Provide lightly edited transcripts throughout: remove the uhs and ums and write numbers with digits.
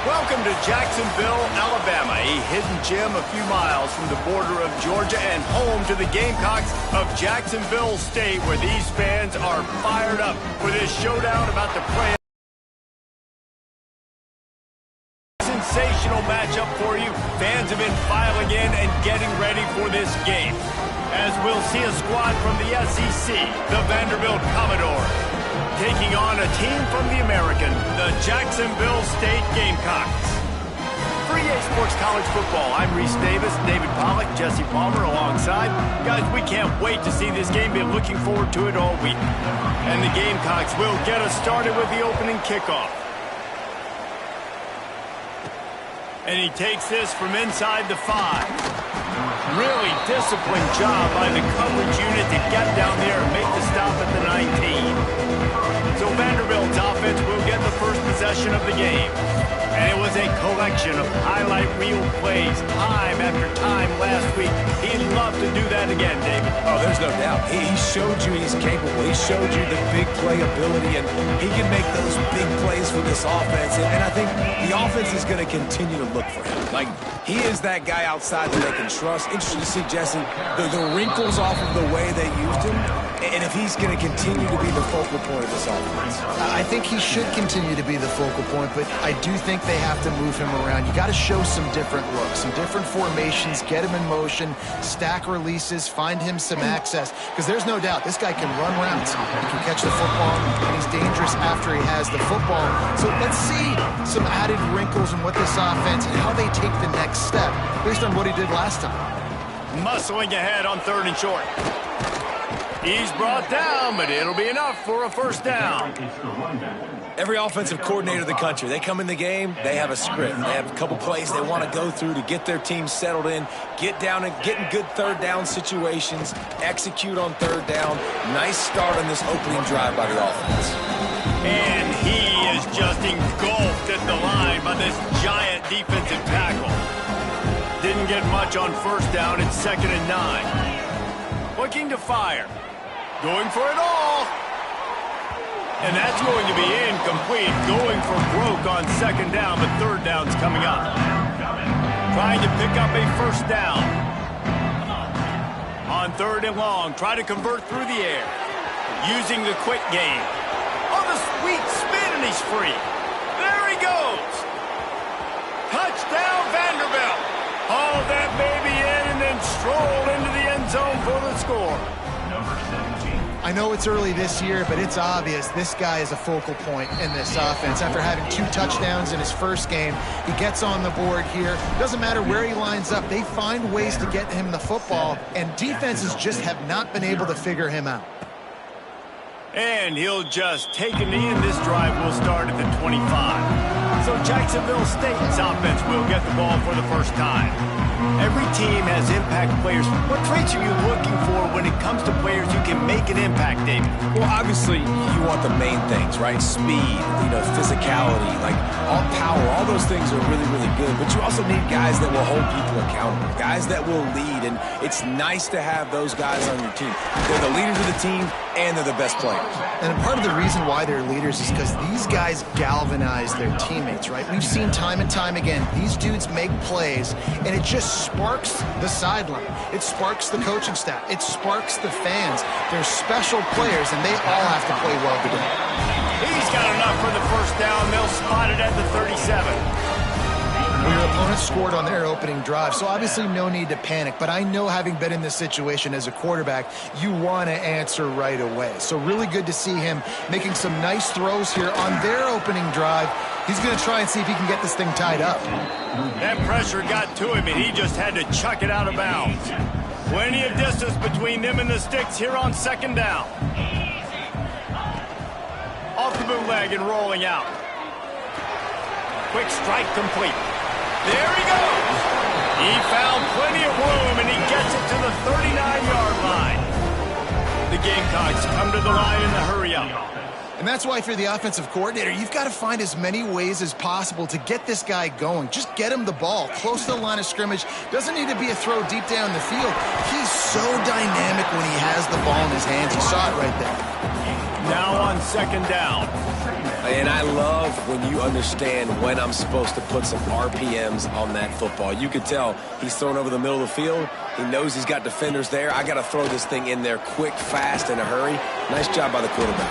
Welcome to Jacksonville, Alabama, a hidden gem a few miles from the border of Georgia and home to the Gamecocks of Jacksonville State, where these fans are fired up for this showdown about to play. Sensational matchup for you. Fans have been filing in and getting ready for this game, as we'll see a squad from the SEC, the Vanderbilt Commodores, taking on a team from the American, the Jacksonville State Gamecocks. For EA Sports College Football, I'm Reese Davis, David Pollack, Jesse Palmer alongside. Guys, we can't wait to see this game. Been looking forward to it all week. And the Gamecocks will get us started with the opening kickoff. And he takes this from inside the 5. Really disciplined job by the coverage unit to get down there and make the stop at the 19. So Vanderbilt's offense will get the first possession of the game. And it was a collection of highlight reel plays time after time last week. He'd love to do that again, David. Oh, there's no doubt. He showed you he's capable. He showed you the big play ability, and he can make those big plays for this offense. And I think the offense is going to continue to look for him. Like, he is that guy outside that they can trust. Interesting to see, Jesse, the wrinkles off of the way they used him, and if he's going to continue to be the focal point of this offense. I think he should continue to be the focal point, but I do think they have to move him around. You got to show some different looks, some different formations, get him in motion, stack releases, find him some access, because there's no doubt this guy can run routes. He can catch the football, and he's dangerous after he has the football. So let's see some added wrinkles in what this offense and how they take the next step based on what he did last time. Muscling ahead on 3rd and short. He's brought down, but it'll be enough for a first down. Every offensive coordinator in the country, they come in the game, they have a script. They have a couple plays they want to go through to get their team settled in, get down and get in good 3rd down situations, execute on 3rd down. Nice start on this opening drive by the offense. And he is just engulfed at the line by this giant defensive tackle. Didn't get much on 1st down. It's 2nd and 9. Looking to fire. Going for it all. And that's going to be incomplete. Going for broke on 2nd down, but 3rd down's coming up. Trying to pick up a 1st down. On 3rd and long, try to convert through the air. Using the quick game. On the sweet spin, and he's free. There he goes. Touchdown, Vanderbilt. Haul that baby in and then stroll into the end zone for the score. I know it's early this year, but it's obvious this guy is a focal point in this offense. After having 2 touchdowns in his first game, he gets on the board here. Doesn't matter where he lines up. They find ways to get him the football, and defenses just have not been able to figure him out. And he'll just take a knee, and this drive will start at the 25. So Jacksonville State's offense will get the ball for the first time. Every team has impact players. What traits are you looking for when it comes to players who can make an impact, David? Well, obviously, you want the main things, right? Speed, physicality, like all power, all those things are really, really good. But you also need guys that will hold people accountable, guys that will lead. And it's nice to have those guys on your team. They're the leaders of the team, and they're the best players. And part of the reason why they're leaders is because these guys galvanize their teammates, right? We've seen time and time again, these dudes make plays, and it just sparks the sideline. It sparks the coaching staff. It sparks the fans. They're special players, and they all have to play well today. He's got enough for the 1st down. They'll spot it at the 37. Well, your opponent scored on their opening drive, so obviously no need to panic. But I know, having been in this situation as a quarterback, you want to answer right away. So really good to see him making some nice throws here on their opening drive. He's going to try and see if he can get this thing tied up. That pressure got to him, and he just had to chuck it out of bounds. Plenty of distance between them and the sticks here on 2nd down. Off the bootleg and rolling out. Quick strike complete. There he goes. He found plenty of room, and he gets it to the 39-yard line. The Gamecocks come to the line in the hurry-up. And that's why, if you're the offensive coordinator, you've got to find as many ways as possible to get this guy going. Just get him the ball close to the line of scrimmage. Doesn't need to be a throw deep down the field. He's so dynamic when he has the ball in his hands. You saw it right there. Now on 2nd down. And I love when you understand when I'm supposed to put some RPMs on that football. You can tell he's thrown over the middle of the field. He knows he's got defenders there. I got to throw this thing in there quick, fast, in a hurry. Nice job by the quarterback.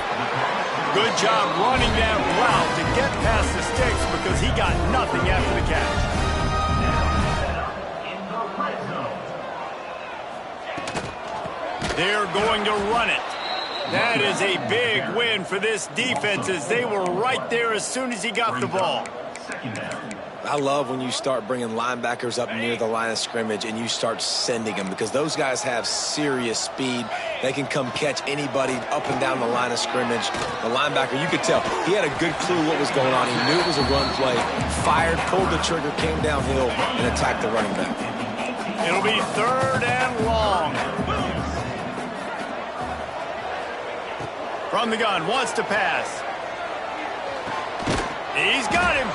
Good job running that route to get past the sticks because he got nothing after the catch. They're going to run it. That is a big win for this defense as they were right there as soon as he got the ball. I love when you start bringing linebackers up near the line of scrimmage and you start sending them because those guys have serious speed. They can come catch anybody up and down the line of scrimmage. The linebacker, you could tell, he had a good clue what was going on. He knew it was a run play, fired, pulled the trigger, came downhill, and attacked the running back. It'll be 3rd and long. From the gun, wants to pass. He's got him.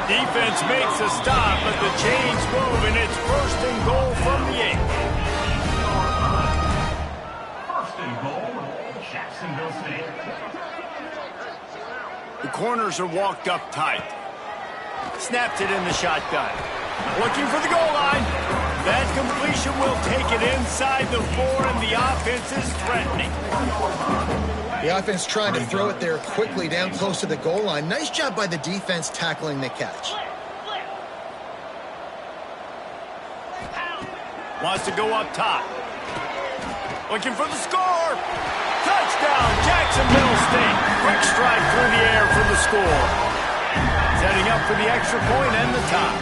Defense makes a stop, but the chains move, and it's 1st and goal from the 8. 1st and goal, Jacksonville State. The corners are walked up tight. Snapped it in the shotgun. Looking for the goal line. That completion will take it inside the 4, and the offense is threatening. The offense trying to throw it there quickly down close to the goal line. Nice job by the defense tackling the catch. Wants to go up top. Looking for the score. Touchdown, Jacksonville State. Quick strike through the air for the score. Setting up for the extra point and the top.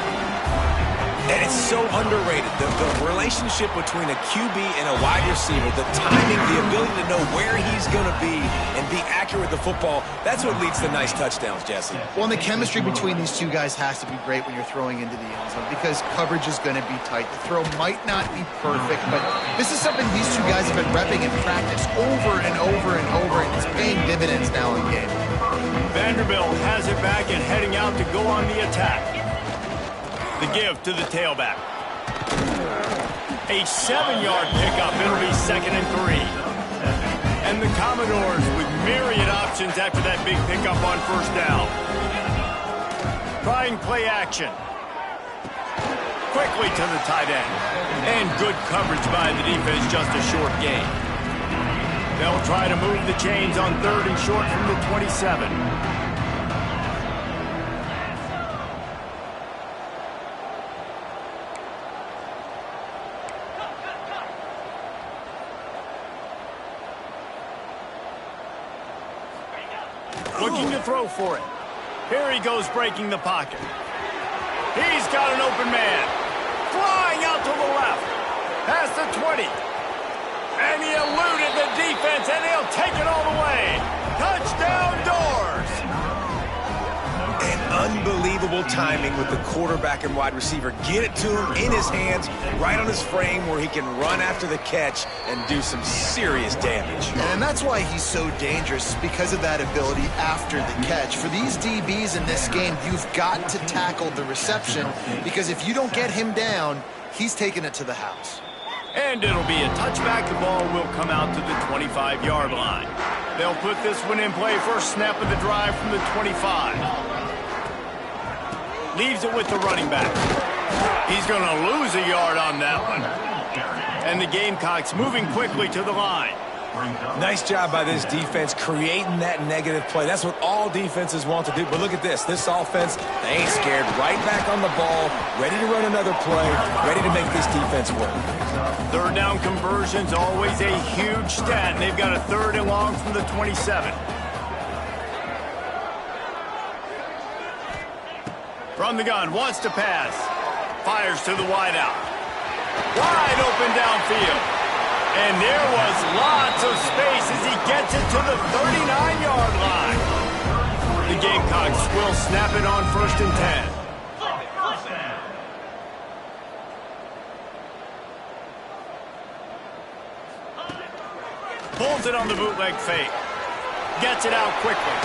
And it's so underrated. The relationship between a QB and a wide receiver, the timing, the ability to know where he's going to be and be accurate with the football, that's what leads to nice touchdowns, Jesse. Well, and the chemistry between these two guys has to be great when you're throwing into the end zone because coverage is going to be tight. The throw might not be perfect, but this is something these two guys have been repping in practice over and over and over, and it's paying dividends now in game. Vanderbilt has it back and heading out to go on the attack. The give to the tailback. A 7-yard pickup. It'll be 2nd and 3. And the Commodores with myriad options after that big pickup on 1st down. Trying play action. Quickly to the tight end. And good coverage by the defense, just a short gain. They'll try to move the chains on 3rd and short from the 27. Looking to throw for it. Here he goes breaking the pocket. He's got an open man. Flying out to the left. Past the 20. And he eluded the defense, and he'll take it all the way. Touchdown, Doors. And unbelievable timing with the quarterback and wide receiver. Get it to him in his hands, right on his frame where he can run after the catch and do some serious damage. And that's why he's so dangerous, because of that ability after the catch. For these DBs in this game, you've got to tackle the reception, because if you don't get him down, he's taking it to the house. And it'll be a touchback. The ball will come out to the 25-yard line. They'll put this one in play. First snap of the drive from the 25. Leaves it with the running back. He's going to lose a yard on that one. And the Gamecocks moving quickly to the line. Nice job by this defense creating that negative play. That's what all defenses want to do. But look at this. This offense, they ain't scared. Right back on the ball, ready to run another play, ready to make this defense work. 3rd down conversion's always a huge stat, and they've got a 3rd and long from the 27. From the gun, wants to pass. Fires to the wideout. Wide open downfield. And there was lots of space as he gets it to the 39-yard line. The Gamecocks will snap it on 1st and 10. Pulls it on the bootleg fake. Gets it out quickly.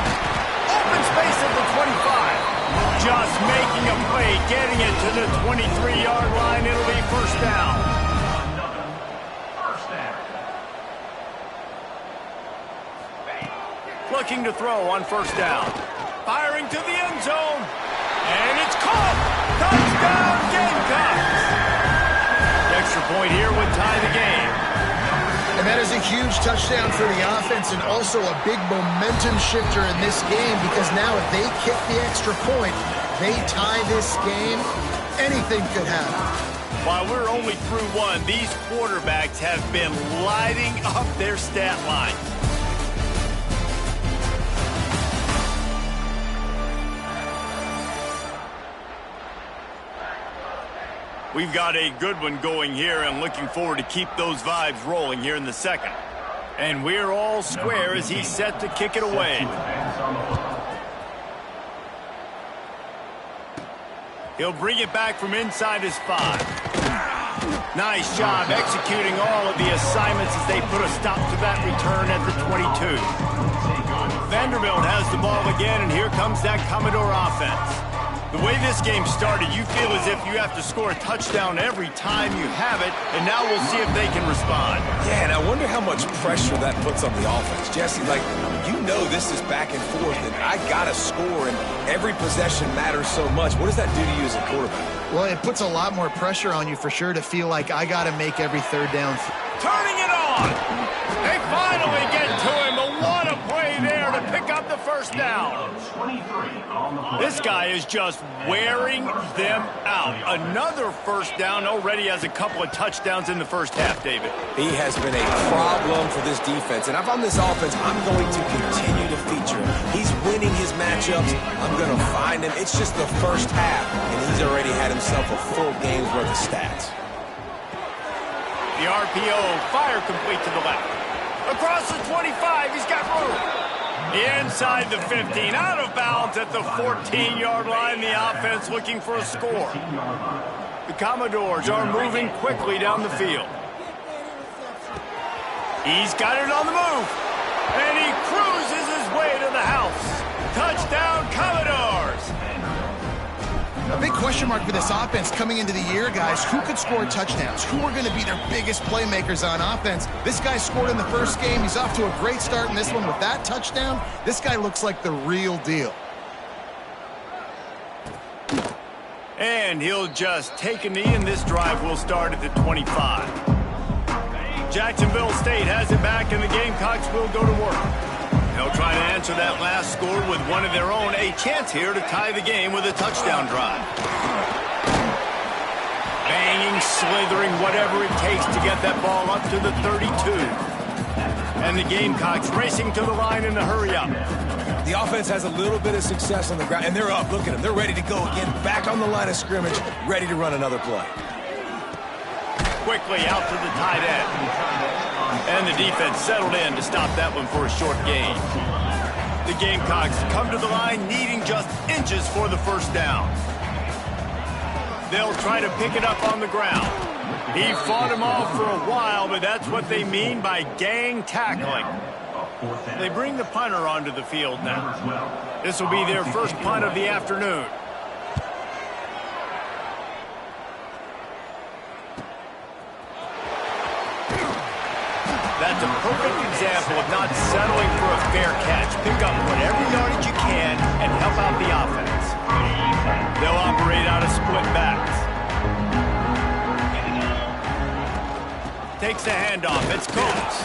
Open space at the 25. Just making a play, getting it to the 23-yard line. It'll be 1st down. Looking to throw on 1st down. firing to the end zone. And it's caught. Touchdown, Gamecocks. Extra point here would tie the game. And that is a huge touchdown for the offense and also a big momentum shifter in this game, because now if they kick the extra point, they tie this game, anything could happen. While we're only through one, these quarterbacks have been lighting up their stat line. We've got a good one going here and looking forward to keep those vibes rolling here in the second. And we're all square as he's set to kick it away. He'll bring it back from inside his 5. Nice job executing all of the assignments as they put a stop to that return at the 22. Vanderbilt has the ball again, and here comes that Commodore offense. The way this game started, you feel as if you have to score a touchdown every time you have it, and now we'll see if they can respond. Yeah, and I wonder how much pressure that puts on the offense. Jesse, like, you know this is back and forth, and I got to score, and every possession matters so much. What does that do to you as a quarterback? Well, it puts a lot more pressure on you for sure to feel like I got to make every third down. Turning it on! They finally get to him, but what a play there to pick up the first down. This guy is just wearing them out. Another first down, already has a couple of touchdowns in the first half, David. He has been a problem for this defense, and if I'm this offense, I'm going to continue to feature him. He's winning his matchups. I'm going to find him. It's just the first half, and he's already had himself a full game's worth of stats. The RPO, fire complete to the left. Across the 25, he's got room. Inside the 15, out of bounds at the 14-yard line. The offense looking for a score. The Commodores are moving quickly down the field. He's got it on the move. And he cruises his way to the house. Touchdown, Commodores. A big question mark for this offense coming into the year, guys. Who could score touchdowns? Who are going to be their biggest playmakers on offense? This guy scored in the first game. He's off to a great start in this one with that touchdown. This guy looks like the real deal. And he'll just take a knee, and this drive will start at the 25. Jacksonville State has it back, and the Gamecocks will go to work. They'll try to answer that last score with one of their own. A chance here to tie the game with a touchdown drive. Banging, slithering, whatever it takes to get that ball up to the 32. And the Gamecocks racing to the line in a hurry up. The offense has a little bit of success on the ground, and they're up. Look at them. They're ready to go again. Back on the line of scrimmage, ready to run another play. Quickly out to the tight end. And the defense settled in to stop that one for a short gain. The Gamecocks come to the line needing just inches for the first down. They'll try to pick it up on the ground. He fought him off for a while, but that's what they mean by gang tackling. They bring the punter onto the field now. This will be their first punt of the afternoon. That's a perfect example of not settling for a fair catch. Pick up whatever yardage you can and help out the offense. They'll operate out of split backs. Takes the handoff. It's Coates.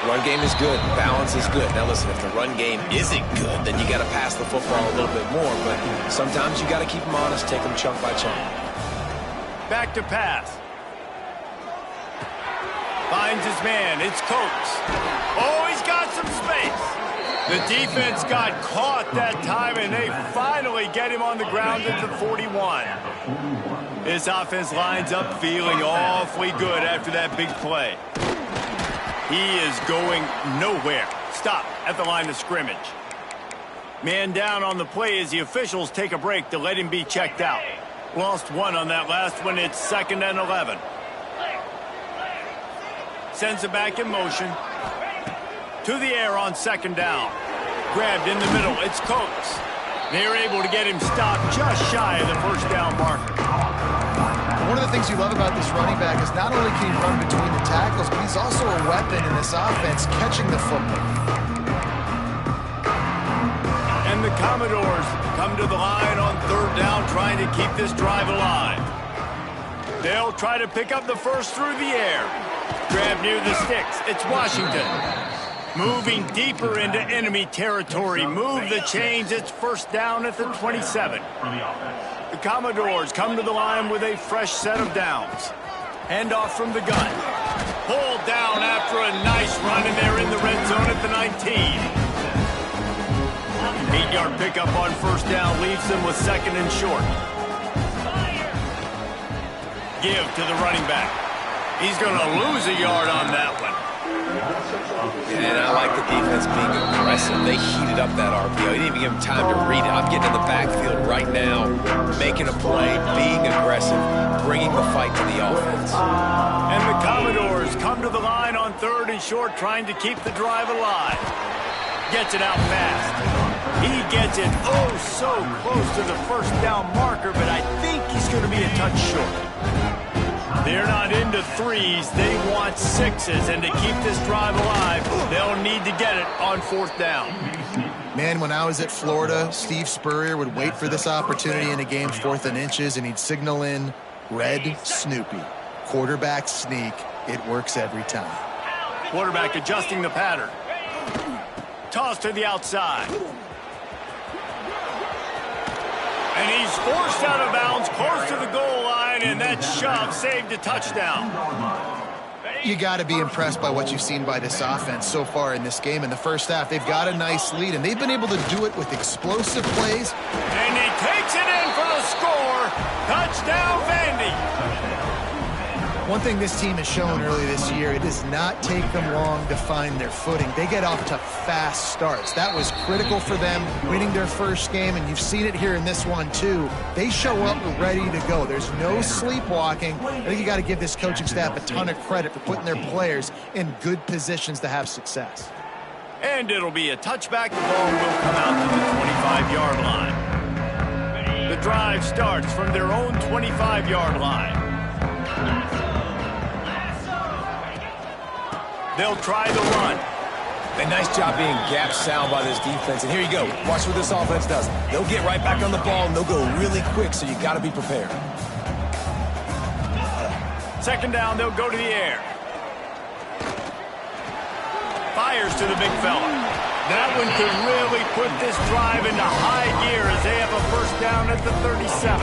Run game is good. Balance is good. Now listen, if the run game isn't good, then you got to pass the football a little bit more. But sometimes you got to keep them honest, take them chunk by chunk. Back to pass. Finds his man. It's Coates. Oh, he's got some space. The defense got caught that time, and they finally get him on the ground at the 41. This offense lines up feeling awfully good after that big play. He is going nowhere. Stop at the line of scrimmage. Man down on the play as the officials take a break to let him be checked out. Lost one on that last one. It's 2nd and 11. Sends it back in motion. To the air on 2nd down. Grabbed in the middle. It's Coates. They're able to get him stopped just shy of the first down marker. One of the things you love about this running back is not only can he run between the tackles, but he's also a weapon in this offense, catching the football. And the the Commodores come to the line on third down, trying to keep this drive alive. They'll try to pick up the first through the air. Grab near the sticks. It's Washington. Moving deeper into enemy territory. Move the chains. It's first down at the 27. The Commodores come to the line with a fresh set of downs. Handoff from the gun. Pulled down after a nice run, and they're in the red zone at the 19. 8-yard pickup on first down leaves them with second and short. Give to the running back. He's going to lose a yard on that one. And I like the defense being aggressive. They heated up that RPO. He didn't even give him time to read it. I'm getting in the backfield right now, making a play, being aggressive, bringing the fight to the offense. And the Commodores come to the line on third and short, trying to keep the drive alive. Gets it out fast. He gets it oh so close to the first down marker, but I think he's going to be a touch short. They're not into threes. They want sixes, and to keep this drive alive, they'll need to get it on fourth down. Man, when I was at Florida, Steve Spurrier would wait for this opportunity in a game, 4th and inches, and he'd signal in red Snoopy. Quarterback sneak. It works every time. Quarterback adjusting the pattern. Toss to the outside. And he's forced out of bounds, close to the goal line, and that shove saved a touchdown. You got to be impressed by what you've seen by this offense so far in this game. In the first half, they've got a nice lead, and they've been able to do it with explosive plays. And he takes it in for the score. Touchdown, Vandy. One thing this team has shown early this year, it does not take them long to find their footing. They get off to fast starts. That was critical for them, winning their first game, and you've seen it here in this one too. They show up ready to go. There's no sleepwalking. I think you got to give this coaching staff a ton of credit for putting their players in good positions to have success. And it'll be a touchback. The ball will come out to the 25-yard line. The drive starts from their own 25-yard line. They'll try the run. A nice job being gap sound by this defense. And here you go. Watch what this offense does. They'll get right back on the ball, and they'll go really quick, so you got to be prepared. Second down, they'll go to the air. Fires to the big fella. That one could really put this drive into high gear as they have a first down at the 37.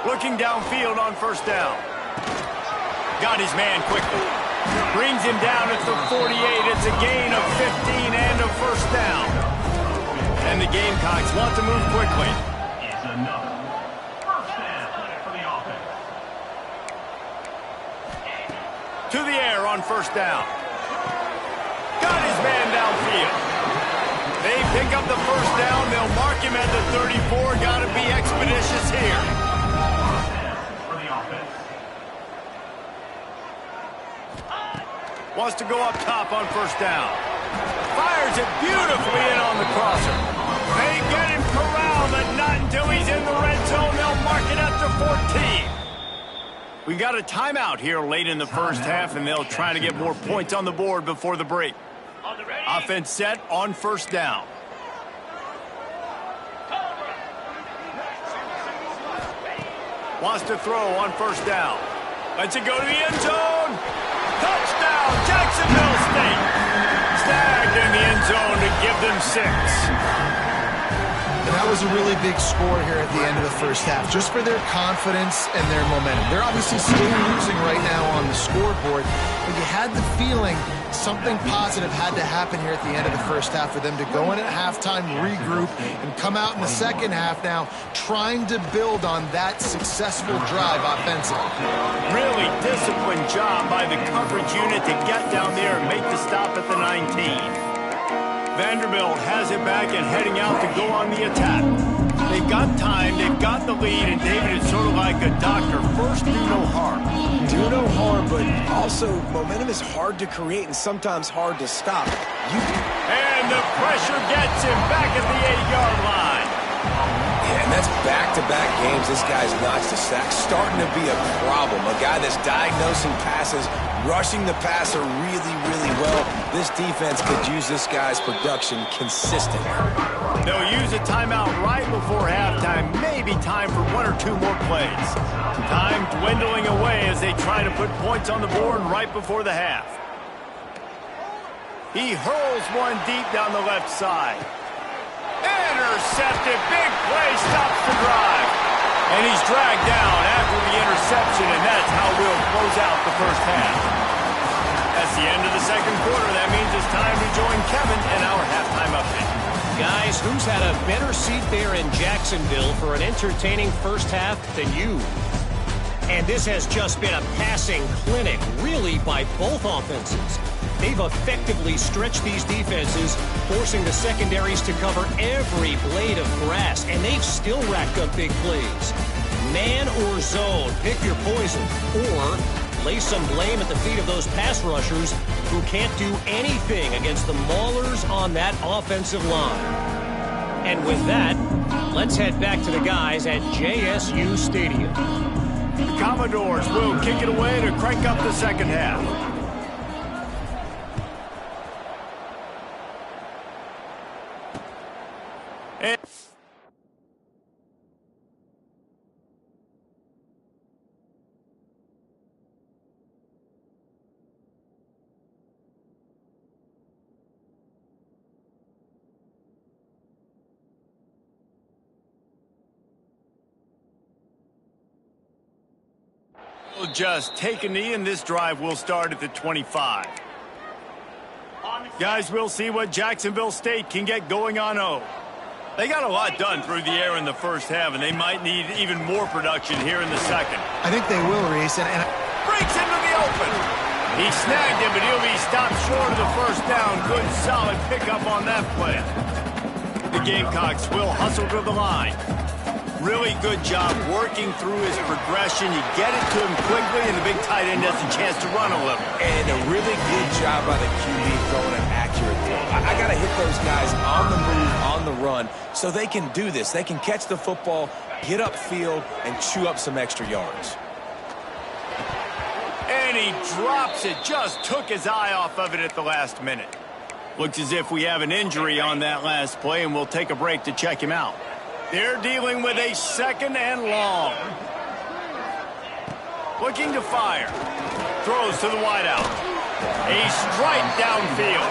Looking downfield on first down. Got his man quickly. Brings him down at the 48. It's a gain of 15 and a first down. And the Gamecocks want to move quickly. It's another first down for the offense. To the air on first down. Got his man downfield. They pick up the first down. They'll mark him at the 34. Got to be expeditious here. Wants to go up top on first down. Fires it beautifully in on the crosser. They get him corralled, but not until he's in the red zone. They'll mark it up to 14. We got a timeout here late in the first half, and they'll try to get more points on the board before the break. Offense set on first down. Wants to throw on first down. Lets it go to the end zone. Touchdown, Jacksonville State. Snagged in the end zone to give them 6. And that was a really big score here at the end of the first half, just for their confidence and their momentum. They're obviously still losing right now on the scoreboard, but you had the feeling something positive had to happen here at the end of the first half for them to go in at halftime, regroup, and come out in the second half now trying to build on that successful drive offensively. Really disciplined job by the coverage unit to get down there and make the stop at the 19. Vanderbilt has it back and heading out to go on the attack. They've got time, they've got the lead, and David is sort of like a doctor. First, do no harm. Do no harm, but also momentum is hard to create and sometimes hard to stop. And the pressure gets him back at the 8-yard line. Yeah, That's back-to-back games this guy's notched a sack. Starting to be a problem. A guy that's diagnosing passes, rushing the passer really, really well. This defense could use this guy's production consistently. They'll use a timeout right before halftime. Maybe time for one or two more plays. Time dwindling away as they try to put points on the board right before the half. He hurls one deep down the left side. Intercepted. Big play. Stops the drive. And he's dragged down after the interception, and that's how we'll close out the first half. That's the end of the second quarter. That means it's time to join Kevin in our halftime update. Guys, who's had a better seat there in Jacksonville for an entertaining first half than you? And this has just been a passing clinic, really, by both offenses. They've effectively stretched these defenses, forcing the secondaries to cover every blade of grass, and they've still racked up big plays. Man or zone, pick your poison, or lay some blame at the feet of those pass rushers who can't do anything against the maulers on that offensive line. And with that, let's head back to the guys at JSU Stadium. The Commodores will kick it away to crank up the second half. Just take a knee, and this drive will start at the 25. Guys, we'll see what Jacksonville State can get going on O. They got a lot done through the air in the first half, and they might need even more production here in the second. I think they will, Reese. And Breaks into the open. He snagged him, but he'll be stopped short of the first down. Good, solid pickup on that play. The Gamecocks will hustle to the line. Really good job working through his progression. You get it to him quickly, and the big tight end has a chance to run a little. And a really good job by the QB throwing an accurate throw. I got to hit those guys on the move, on the run, so they can do this. They can catch the football, get upfield, and chew up some extra yards. And he drops it. Just took his eye off of it at the last minute. Looks as if we have an injury on that last play, and we'll take a break to check him out. They're dealing with a second and long. Looking to fire. Throws to the wideout. A strike downfield.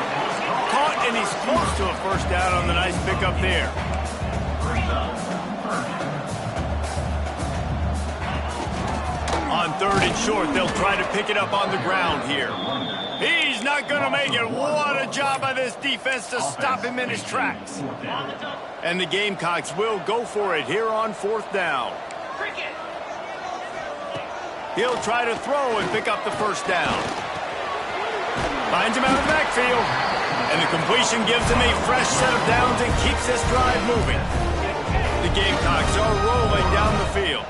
Caught, and he's close to a first down on the nice pickup there. On third and short, they'll try to pick it up on the ground here. He's not going to make it. What a job by this defense to stop him in his tracks. And the Gamecocks will go for it here on fourth down. He'll try to throw and pick up the first down. Finds him out of the backfield. And the completion gives him a fresh set of downs and keeps this drive moving. The Gamecocks are rolling down the field.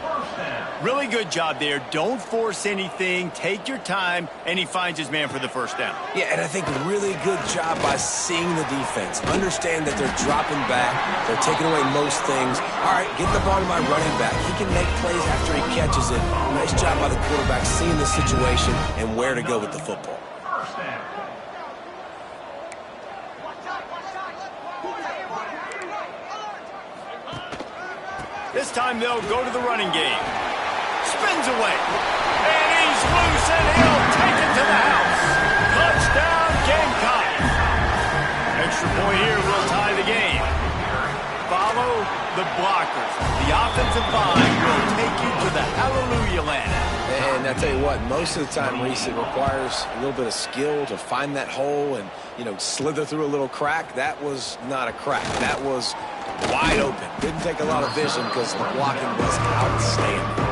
Really good job there. Don't force anything. Take your time. And he finds his man for the first down. Yeah, and I think really good job by seeing the defense. Understand that they're dropping back. They're taking away most things. All right, get the ball to my running back. He can make plays after he catches it. Nice job by the quarterback seeing the situation and where to go with the football. This time they'll go to the running game. Spins away. And he's loose, and he'll take it to the house. Touchdown, Gamecocks. Extra point here will tie the game. Follow the blockers. The offensive line will take you to the hallelujah land. And I tell you what, most of the time, Reese, it requires a little bit of skill to find that hole and, slither through a little crack. That was not a crack. That was wide open. Didn't take a lot of vision because the blocking was outstanding.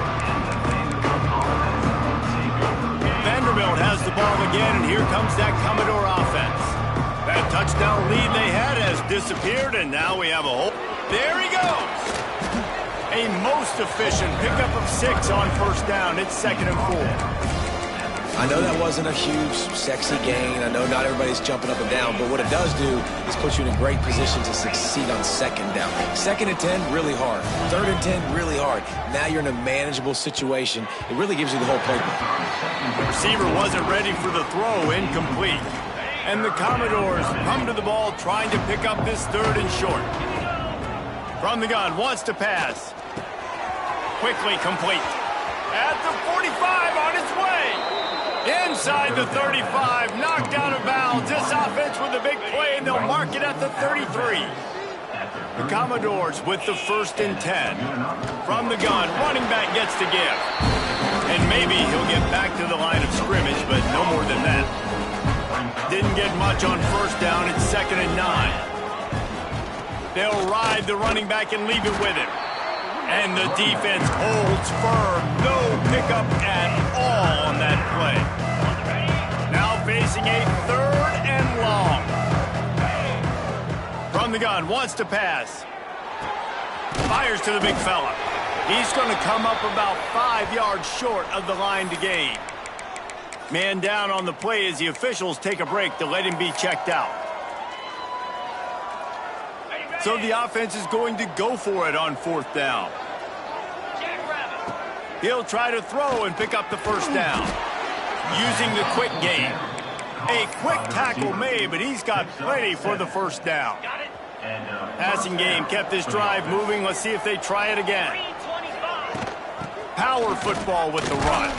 Vanderbilt has the ball again, and here comes that Commodore offense. That touchdown lead they had has disappeared, and now we have a hole. There he goes. A most efficient pickup of 6 on first down. It's 2nd and 4. I know that wasn't a huge, sexy gain. I know not everybody's jumping up and down, but what it does do is put you in a great position to succeed on second down. 2nd and 10, really hard. 3rd and 10, really hard. Now you're in a manageable situation. It really gives you the whole playbook. The receiver wasn't ready for the throw, incomplete. And the Commodores come to the ball trying to pick up this 3rd and short. From the gun, wants to pass. Quickly complete. At the 45, on its way. Inside the 35, knocked out of bounds. This offense with a big play, and they'll mark it at the 33. The Commodores with the 1st and 10. From the gun, running back gets to give. And maybe he'll get back to the line of scrimmage, but no more than that. Didn't get much on 1st down. It's 2nd and 9. They'll ride the running back and leave it with him. And the defense holds firm. No pickup at all on that play. Now facing a 3rd and long. From the gun, wants to pass. Fires to the big fella. He's going to come up about 5 yards short of the line to gain. Man down on the play as the officials take a break to let him be checked out. So the offense is going to go for it on 4th down. He'll try to throw and pick up the 1st down. Using the quick game. A quick tackle made, but he's got plenty for the 1st down. Passing game kept this drive moving. Let's see if they try it again. Power football with the run.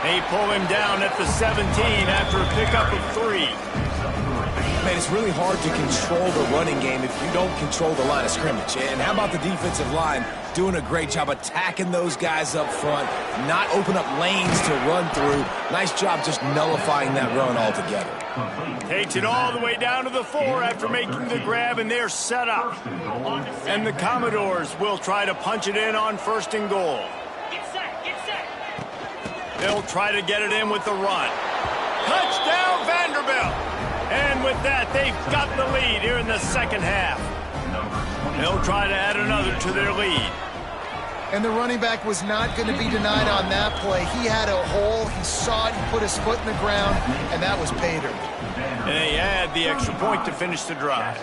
They pull him down at the 17 after a pickup of 3. Man, it's really hard to control the running game if you don't control the line of scrimmage. And how about the defensive line doing a great job attacking those guys up front, not open up lanes to run through. Nice job just nullifying that run altogether. Takes it all the way down to the 4 after making the grab, and they're set up. And the Commodores will try to punch it in on 1st and goal. They'll try to get it in with the run. Touchdown, Vanderbilt! And with that, they've got the lead here in the 2nd half. They'll try to add another to their lead. And the running back was not going to be denied on that play. He had a hole, he saw it, he put his foot in the ground, and that was pay dirt. And they add the extra point to finish the drive.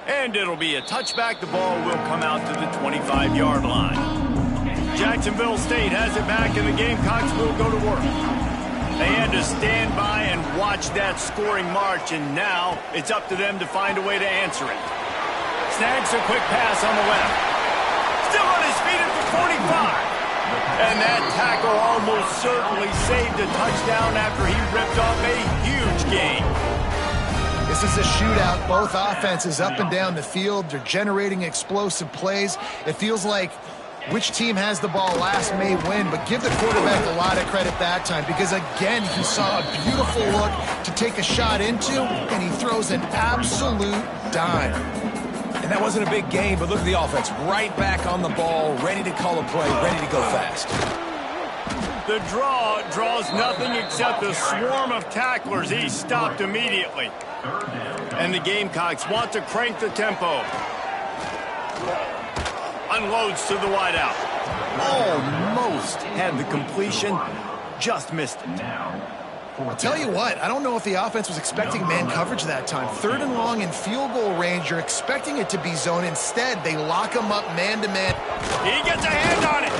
And it'll be a touchback. The ball will come out to the 25-yard line. Jacksonville State has it back, and the Gamecocks will go to work. They had to stand by and watch that scoring march, and now it's up to them to find a way to answer it. Snags a quick pass on the left. Still on his feet at the 45. And that tackle almost certainly saved a touchdown after he ripped off a huge gain. This is a shootout. Both offenses up and down the field. They're generating explosive plays. It feels like which team has the ball last may win, but give the quarterback a lot of credit that time because, again, he saw a beautiful look to take a shot into, and he throws an absolute dime. And that wasn't a big gain, but look at the offense. Right back on the ball, ready to call a play, ready to go fast. The draw draws nothing except a swarm of tacklers. He's stopped immediately. And the Gamecocks want to crank the tempo. Unloads to the wideout. Almost had the completion, just missed it. I'll tell you what, I don't know if the offense was expecting man coverage that time. 3rd and long in field goal range, you're expecting it to be zone. Instead, they lock him up man-to-man. He gets a hand on it.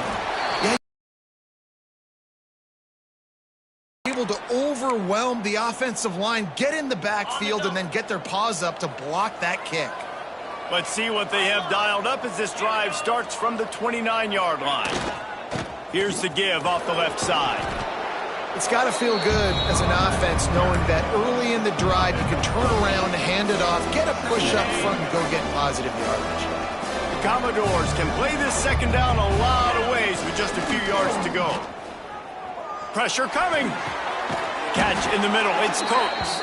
Yeah. Able to overwhelm the offensive line, get in the backfield, and then get their paws up to block that kick. Let's see what they have dialed up as this drive starts from the 29-yard line. Here's the give off the left side. It's got to feel good as an offense knowing that early in the drive you can turn around, hand it off, get a push up front, and go get positive yardage. The Commodores can play this 2nd down a lot of ways with just a few yards to go. Pressure coming. Catch in the middle. It's Coates.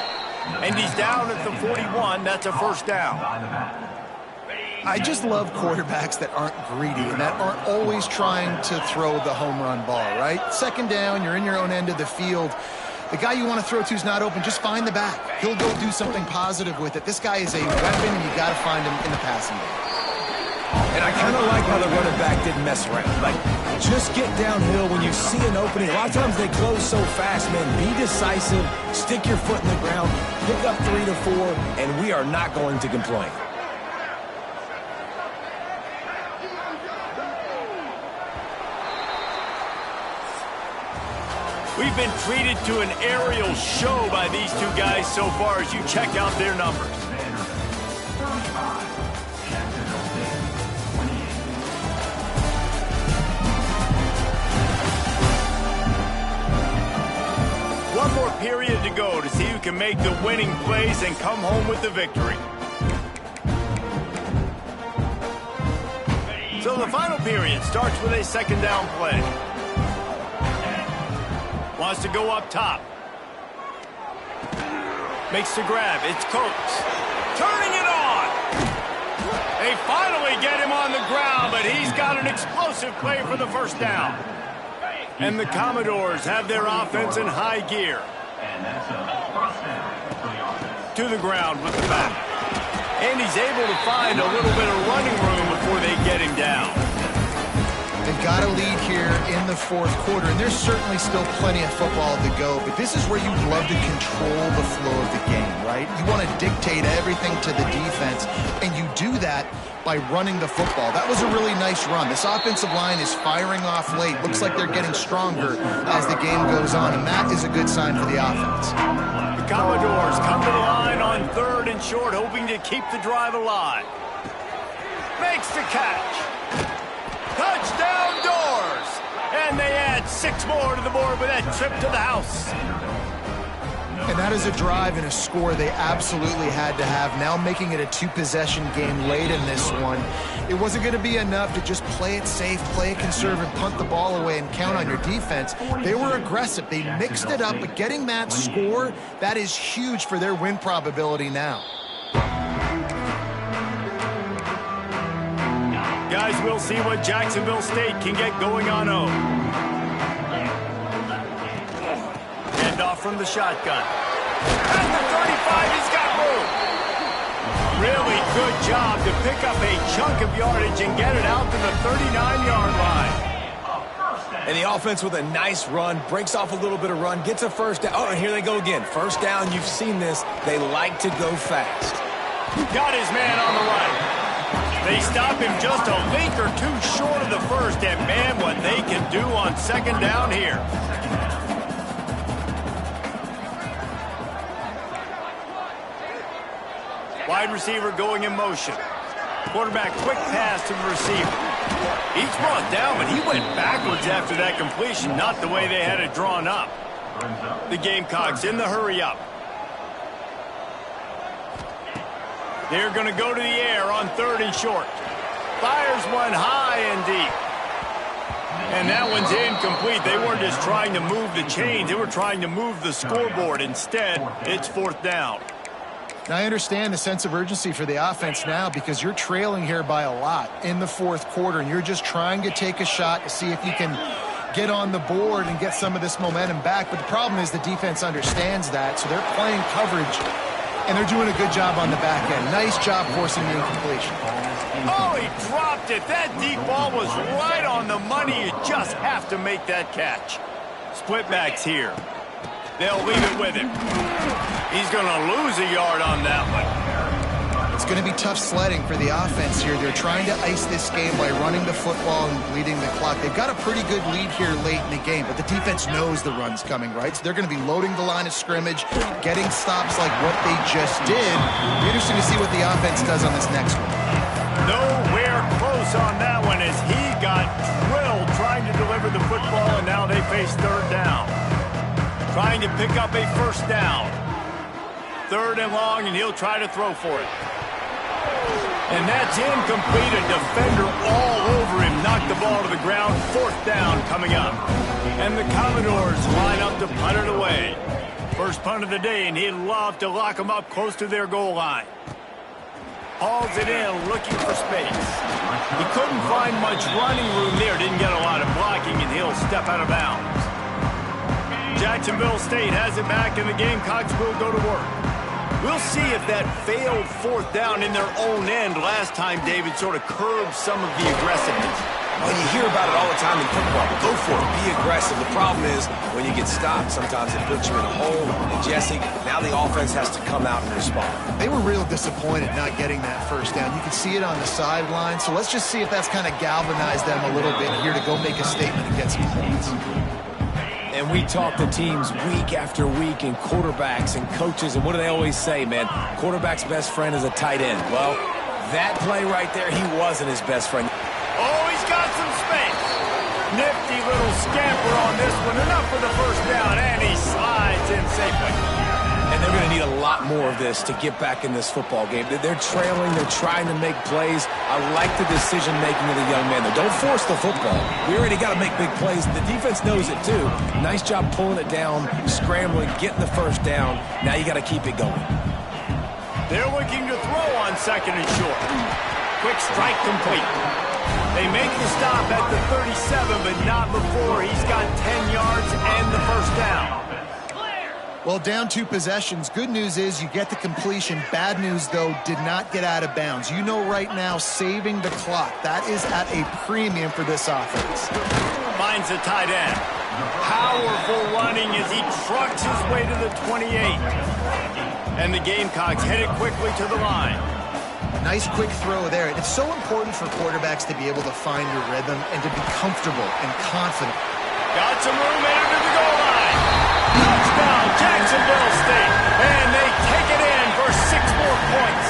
And he's down at the 41. That's a 1st down. I just love quarterbacks that aren't greedy and that aren't always trying to throw the home run ball, right? 2nd down, you're in your own end of the field. The guy you want to throw to is not open. Just find the back. He'll go do something positive with it. This guy is a weapon, and you got to find him in the passing game. And I kind of like how the running back didn't mess around. Like, Just get downhill when you see an opening. A lot of times they close so fast, man. Be decisive, stick your foot in the ground, pick up 3 to 4, and we are not going to complain. We've been treated to an aerial show by these two guys so far as you check out their numbers. One more period to go to see who can make the winning plays and come home with the victory. So the final period starts with a second down play. Wants to go up top. Makes the grab. It's Coates. Turning it on. They finally get him on the ground, but he's got an explosive play for the first down. And the Commodores have their offense in high gear. To the ground with the back. And he's able to find a little bit of running room before they get him down. They've got a lead here in the fourth quarter, and there's certainly still plenty of football to go, but this is where you'd love to control the flow of the game, right? You want to dictate everything to the defense, and you do that by running the football. That was a really nice run. This offensive line is firing off late. Looks like they're getting stronger as the game goes on, and that is a good sign for the offense. The Commodores come to the line on 3rd and short, hoping to keep the drive alive. Makes the catch. Touchdown Doors! And they add 6 more to the board with that trip to the house. And that is a drive and a score they absolutely had to have. Now making it a 2-possession game late in this one. It wasn't going to be enough to just play it safe, play it conservative, punt the ball away, and count on your defense. They were aggressive. They mixed it up, but getting that score, that is huge for their win probability now. Guys, we'll see what Jacksonville State can get going on 0. Hand off from the shotgun. At the 35, he's got room. Really good job to pick up a chunk of yardage and get it out to the 39-yard line. And the offense with a nice run, breaks off a little bit of run, gets a first down. Oh, and here they go again. First down, you've seen this. They like to go fast. Got his man on the right. They stop him just a link or two short of the first, and man, what they can do on second down here. Wide receiver going in motion. Quarterback quick pass to the receiver. He's brought down, but he went backwards after that completion, not the way they had it drawn up. The Gamecocks in the hurry up. They're going to go to the air on 3rd and short. Fires one high and deep. And that one's incomplete. They weren't just trying to move the chains. They were trying to move the scoreboard. Instead, it's 4th down. Now, I understand the sense of urgency for the offense now because you're trailing here by a lot in the 4th quarter, and you're just trying to take a shot to see if you can get on the board and get some of this momentum back. But the problem is the defense understands that, so they're playing coverage, and they're doing a good job on the back end. Nice job forcing the incompletion. Oh, he dropped it. That deep ball was right on the money. You just have to make that catch. Split backs here. They'll leave it with him. He's going to lose a yard on that one. It's going to be tough sledding for the offense here. They're trying to ice this game by running the football and leading the clock. They've got a pretty good lead here late in the game, but the defense knows the run's coming, right? So they're going to be loading the line of scrimmage, getting stops like what they just did. It'll be interesting to see what the offense does on this next one. Nowhere close on that one as he got drilled trying to deliver the football, and now they face 3rd down. Trying to pick up a first down. 3rd and long, and he'll try to throw for it. And that's incomplete. A defender all over him. Knocked the ball to the ground. 4th down coming up. And the Commodores line up to punt it away. First punt of the day, and he'd love to lock them up close to their goal line. Hauls it in, looking for space. He couldn't find much running room there. Didn't get a lot of blocking, and he'll step out of bounds. Jacksonville State has it back, and the Gamecocks will go to work. We'll see if that failed 4th down in their own end last time, David, sort of curbed some of the aggressiveness. Well, you hear about it all the time in football. Go for it. Be aggressive. The problem is when you get stopped, sometimes it puts you in a hole. And Jesse, now the offense has to come out and respond. They were real disappointed not getting that first down. You can see it on the sideline. So let's just see if that's kind of galvanized them a little bit here to go make a statement and get some points. And we talk to teams week after week and quarterbacks and coaches, and what do they always say, man? Quarterback's best friend is a tight end. Well, that play right there, he wasn't his best friend. Oh, he's got some space. Nifty little scamper on this one. Enough for the first down, and he slides in safely. And they're going to need a lot more of this to get back in this football game. They're trailing. They're trying to make plays. I like the decision-making of the young man, though. Don't force the football. We already got to make big plays. The defense knows it, too. Nice job pulling it down, scrambling, getting the first down. Now you got to keep it going. They're looking to throw on second and short. Quick strike complete. They make the stop at the 37, but not before he's got 10 yards and the first down. Well, down 2 possessions. Good news is you get the completion. Bad news, though, did not get out of bounds. You know right now, saving the clock. That is at a premium for this offense. Finds a tight end. Powerful running as he trucks his way to the 28. And the Gamecocks headed quickly to the line. Nice quick throw there. And it's so important for quarterbacks to be able to find your rhythm and to be comfortable and confident. Got some room into the goal line. Touchdown, Jacksonville State. And they take it in for 6 more points.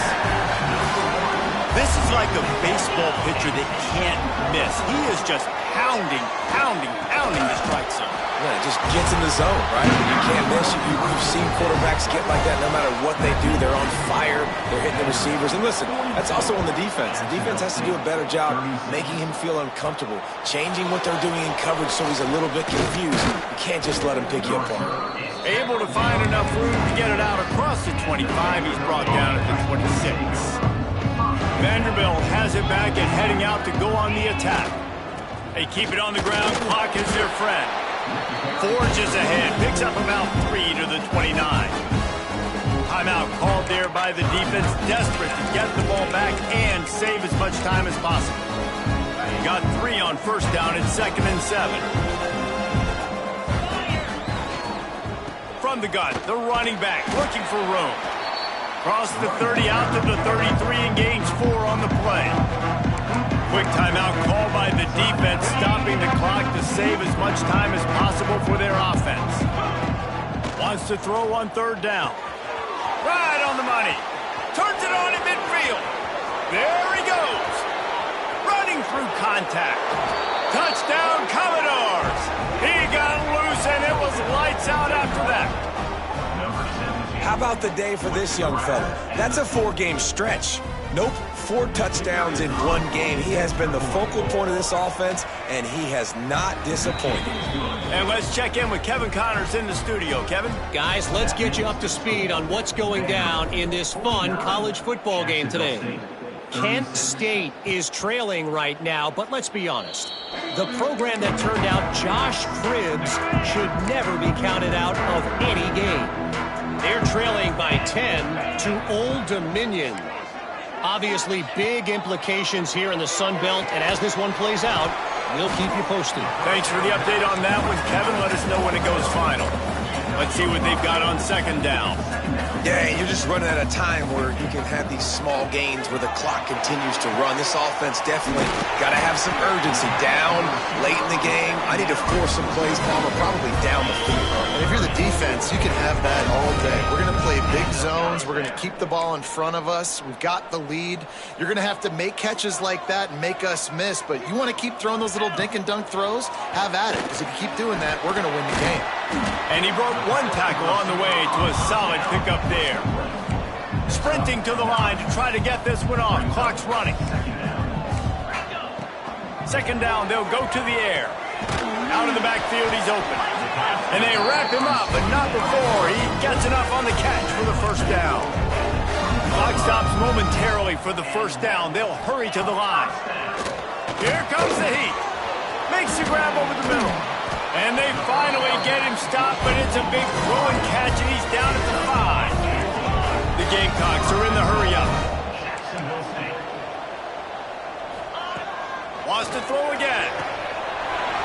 This is like a baseball pitcher that can't miss. He is just pounding the strike zone. Yeah, it just gets in the zone, right? You can't miss. You've seen quarterbacks get like that no matter what they do. They're on fire. They're hitting the receivers. And listen, that's also on the defense. The defense has to do a better job making him feel uncomfortable, changing what they're doing in coverage so he's a little bit confused. You can't just let him pick you apart. Able to find enough room to get it out across the 25. He's brought down at the 26. Vanderbilt has it back and heading out to go on the attack. They keep it on the ground. Clock is their friend. Forges ahead. Picks up about 3 to the 29. Timeout called there by the defense. Desperate to get the ball back and save as much time as possible. Got 3 on first down at 2nd and 7. From the gun, the running back looking for room. Cross the 30 out to the 33 and gains 4 on the play. Quick timeout called by the defense, stopping the clock to save as much time as possible for their offense. Wants to throw on 3rd down. Right on the money. Turns it on in midfield. There he goes. Running through contact. Touchdown, Commodores. He got loose and it was lights out after that. How about the day for this young fella? That's a 4-game stretch. Nope, 4 touchdowns in 1 game. He has been the focal point of this offense, and he has not disappointed. And let's check in with Kevin Connors in the studio. Kevin? Guys, let's get you up to speed on what's going down in this fun college football game today. Kent State is trailing right now, but let's be honest. The program that turned out Josh Cribbs should never be counted out of any game. They're trailing by 10 to Old Dominion. Obviously, big implications here in the Sun Belt, and as this one plays out, we'll keep you posted. Thanks for the update on that one, Kevin. Let us know when it goes final. Let's see what they've got on 2nd down. Yeah, you're just running at a time where you can have these small gains where the clock continues to run. This offense definitely got to have some urgency. Down late in the game, I need to force some plays, Palmer, probably down the field. And if you're the defense, you can have that all day. We're going to play big zones. We're going to keep the ball in front of us. We've got the lead. You're going to have to make catches like that and make us miss. But you want to keep throwing those little dink and dunk throws? Have at it. Because if you keep doing that, we're going to win the game. And he broke 1 tackle on the way to a solid pickup there. Sprinting to the line to try to get this one off. Clock's running. 2nd down, they'll go to the air. Out of the backfield, he's open. And they wrap him up, but not before he gets enough on the catch for the first down. Clock stops momentarily for the first down. They'll hurry to the line. Here comes the heat. Makes the grab over the middle. And they finally get him stopped, but it's a big throw and catch, and he's down at the 5. The Gamecocks are in the hurry-up. Wants to throw again.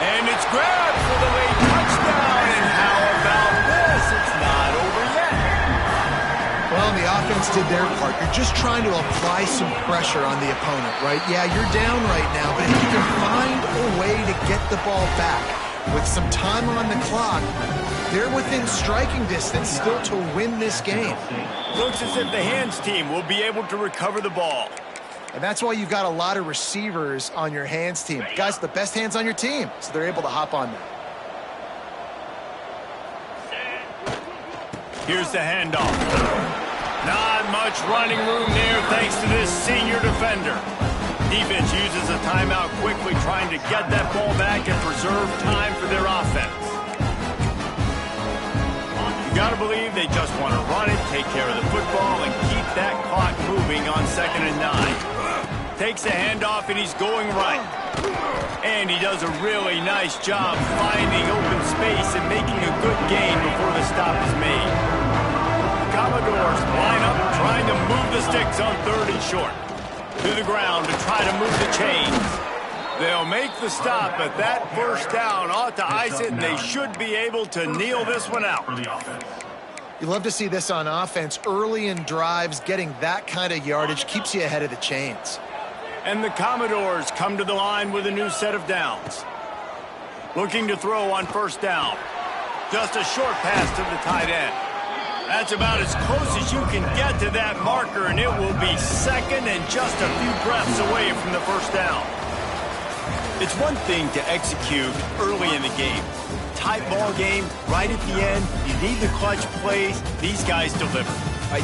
And it's grabbed for the late touchdown. And how about this? It's not over yet. Well, the offense did their part. You're just trying to apply some pressure on the opponent, right? Yeah, you're down right now, but if you can find a way to get the ball back with some time on the clock, they're within striking distance still to win this game. Looks as if the hands team will be able to recover the ball. And that's why you've got a lot of receivers on your hands team. Guys, the best hands on your team, so they're able to hop on them. Here's the handoff. Not much running room there thanks to this senior defender. Defense uses a timeout quickly, trying to get that ball back and preserve time for their offense. You got to believe they just want to run it, take care of the football, and keep that clock moving on 2nd and 9. Takes the handoff, and he's going right. And he does a really nice job finding open space and making a good gain before the stop is made. The Commodores line up, trying to move the sticks on 3rd and short. To the ground to try to move the chains. They'll make the stop, but that first down ought to ice it, and they should be able to kneel this one out. You love to see this on offense. Early in drives, getting that kind of yardage keeps you ahead of the chains. And the Commodores come to the line with a new set of downs. Looking to throw on 1st down. Just a short pass to the tight end. That's about as close as you can get to that marker, and it will be 2nd and just a few breaths away from the 1st down. It's one thing to execute early in the game. Tight ball game, right at the end, you need the clutch plays. These guys deliver.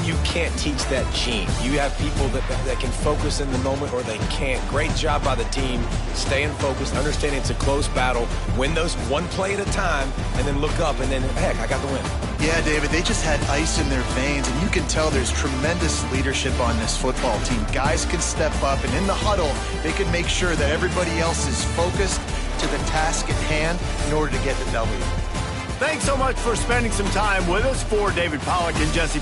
You can't teach that gene. You have people that can focus in the moment or they can't. Great job by the team, staying focused, understanding it's a close battle, win those one play at a time, and then look up, and then, heck, I got the win. Yeah, David, they just had ice in their veins, and you can tell there's tremendous leadership on this football team. Guys can step up, and in the huddle, they can make sure that everybody else is focused to the task at hand in order to get the W. Thanks so much for spending some time with us. For David Pollack and Jesse